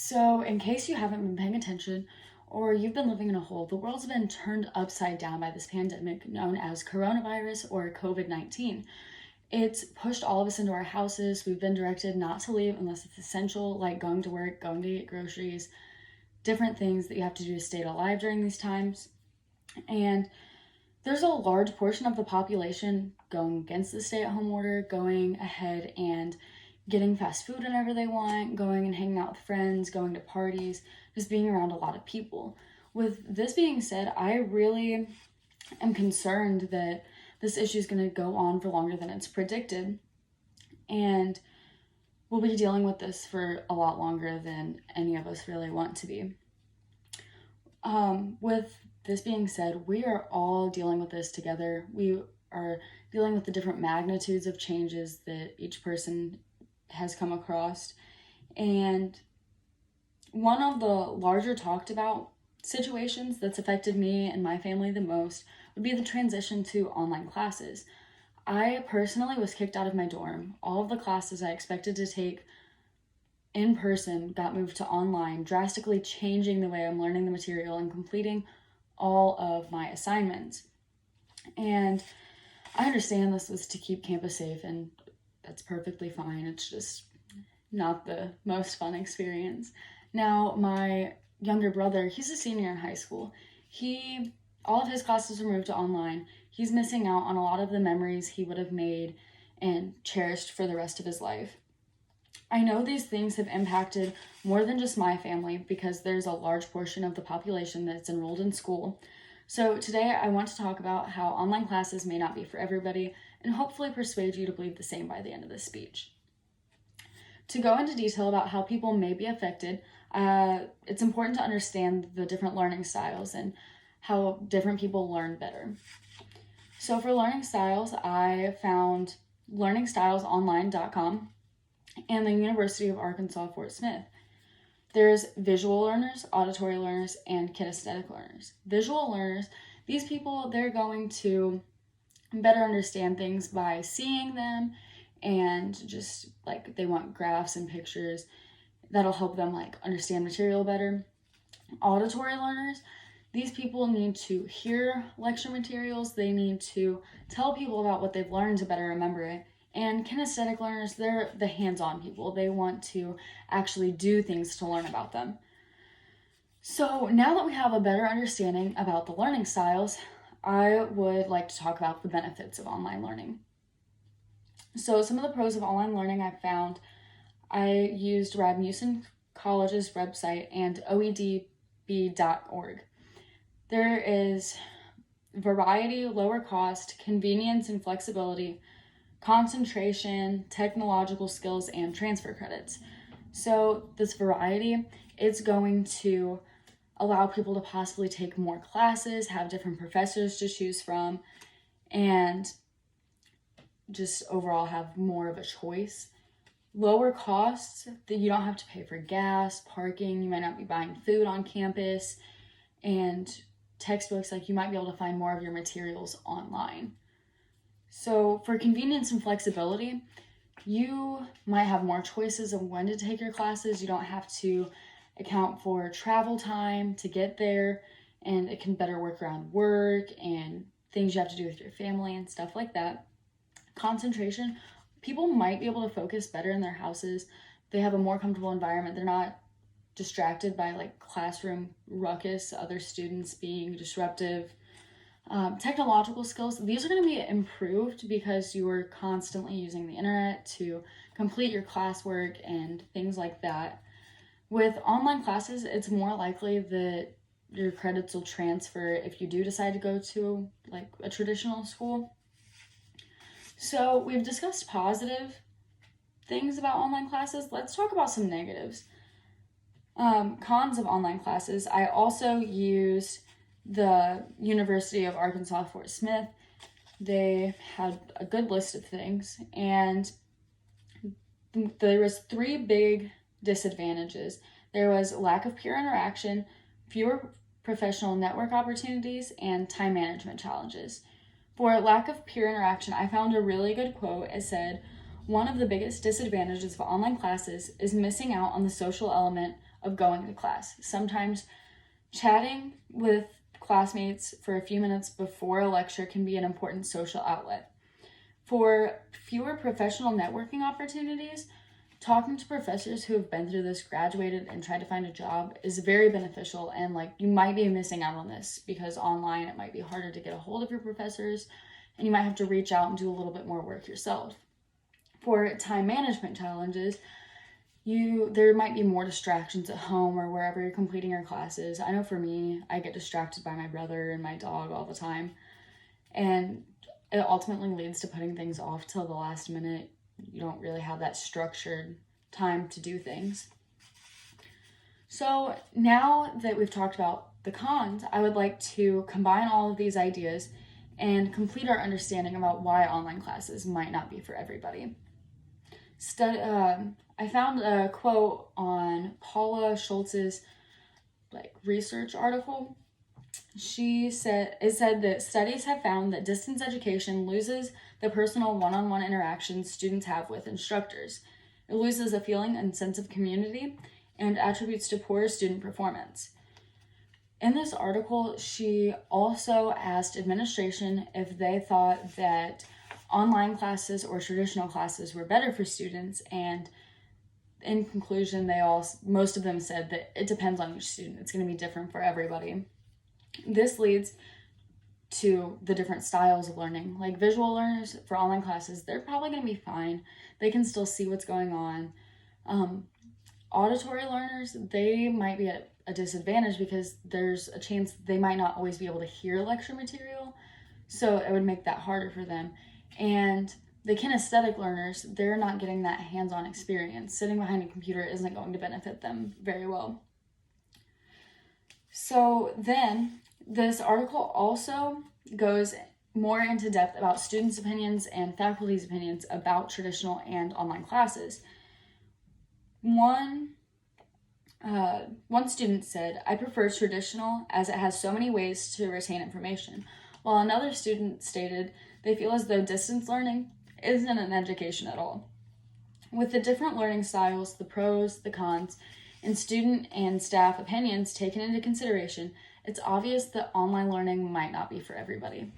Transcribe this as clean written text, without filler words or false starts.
So, in case you haven't been paying attention or you've been living in a hole, the world's been turned upside down by this pandemic known as coronavirus or COVID-19. It's pushed all of us into our houses. We've been directed not to leave unless it's essential, like going to work, going to get groceries, different things that you have to do to stay alive during these times. And there's a large portion of the population going against the stay-at-home order, going ahead and getting fast food whenever they want, going and hanging out with friends, going to parties, just being around a lot of people. With this being said, I really am concerned that this issue is going to go on for longer than it's predicted, and we'll be dealing with this for a lot longer than any of us really want to be. With this being said, we are all dealing with this together. We are dealing with the different magnitudes of changes that each person has come across. And one of the larger talked about situations that's affected me and my family the most would be the transition to online classes. I personally was kicked out of my dorm. All of the classes I expected to take in person got moved to online, drastically changing the way I'm learning the material and completing all of my assignments. And I understand this was to keep campus safe, and that's perfectly fine. It's just not the most fun experience. Now, my younger brother, he's a senior in high school. All of his classes were moved to online. He's missing out on a lot of the memories he would have made and cherished for the rest of his life. I know these things have impacted more than just my family because there's a large portion of the population that's enrolled in school. So today I want to talk about how online classes may not be for everybody and hopefully persuade you to believe the same by the end of this speech. To go into detail about how people may be affected, it's important to understand the different learning styles and how different people learn better. So for learning styles, I found learningstylesonline.com and the University of Arkansas Fort Smith. There's visual learners, auditory learners, and kinesthetic learners. Visual learners, these people, they're going to better understand things by seeing them, and just like they want graphs and pictures that'll help them like understand material better. Auditory learners, these people need to hear lecture materials, they need to tell people about what they've learned to better remember it. And kinesthetic learners, they're the hands-on people. They want to actually do things to learn about them. So now that we have a better understanding about the learning styles, I would like to talk about the benefits of online learning. So some of the pros of online learning I found, I used Rasmussen College's website and oedb.org. There is variety, lower cost, convenience and flexibility, concentration, technological skills, and transfer credits. So this variety, it's going to allow people to possibly take more classes, have different professors to choose from, and just overall have more of a choice. Lower costs, that you don't have to pay for gas, parking, you might not be buying food on campus, and textbooks, like you might be able to find more of your materials online. So for convenience and flexibility, you might have more choices of when to take your classes. You don't have to account for travel time to get there, and it can better work around work and things you have to do with your family and stuff like that. Concentration, people might be able to focus better in their houses. They have a more comfortable environment. They're not distracted by like classroom ruckus, other students being disruptive. Technological skills, these are going to be improved because you are constantly using the internet to complete your classwork and things like that. With online classes, it's more likely that your credits will transfer if you do decide to go to like a traditional school. So we've discussed positive things about online classes. Let's talk about some negatives. Cons of online classes, I also used the University of Arkansas Fort Smith. They had a good list of things, and there was 3 big disadvantages. There was lack of peer interaction, fewer professional network opportunities, and time management challenges. For lack of peer interaction, I found a really good quote. It said, "One of the biggest disadvantages of online classes is missing out on the social element of going to class. Sometimes chatting with classmates for a few minutes before a lecture can be an important social outlet. For fewer professional networking opportunities, talking to professors who have been through this, graduated, and tried to find a job is very beneficial, and you might be missing out on this because online it might be harder to get a hold of your professors, and you might have to reach out and do a little bit more work yourself. For time management challenges, there might be more distractions at home or wherever you're completing your classes. I know for me, I get distracted by my brother and my dog all the time, and it ultimately leads to putting things off till the last minute. You don't really have that structured time to do things. So now that we've talked about the cons, I would like to combine all of these ideas and complete our understanding about why online classes might not be for everybody. I found a quote on Paula Schultz's research article. It said that studies have found that distance education loses the personal one-on-one interactions students have with instructors. It loses a feeling and sense of community and attributes to poor student performance. In this article, she also asked administration if they thought that online classes or traditional classes were better for students, and in conclusion, most of them said that it depends on each student. It's going to be different for everybody. This leads to the different styles of learning. Like visual learners for online classes, they're probably going to be fine. They can still see what's going on. Auditory learners, they might be at a disadvantage because there's a chance they might not always be able to hear lecture material, so it would make that harder for them. And the kinesthetic learners, they're not getting that hands-on experience. Sitting behind a computer isn't going to benefit them very well. So then, this article also goes more into depth about students' opinions and faculty's opinions about traditional and online classes. One student said, "I prefer traditional as it has so many ways to retain information," while another student stated they feel as though distance learning isn't an education at all. With the different learning styles, the pros, the cons, and student and staff opinions taken into consideration, it's obvious that online learning might not be for everybody.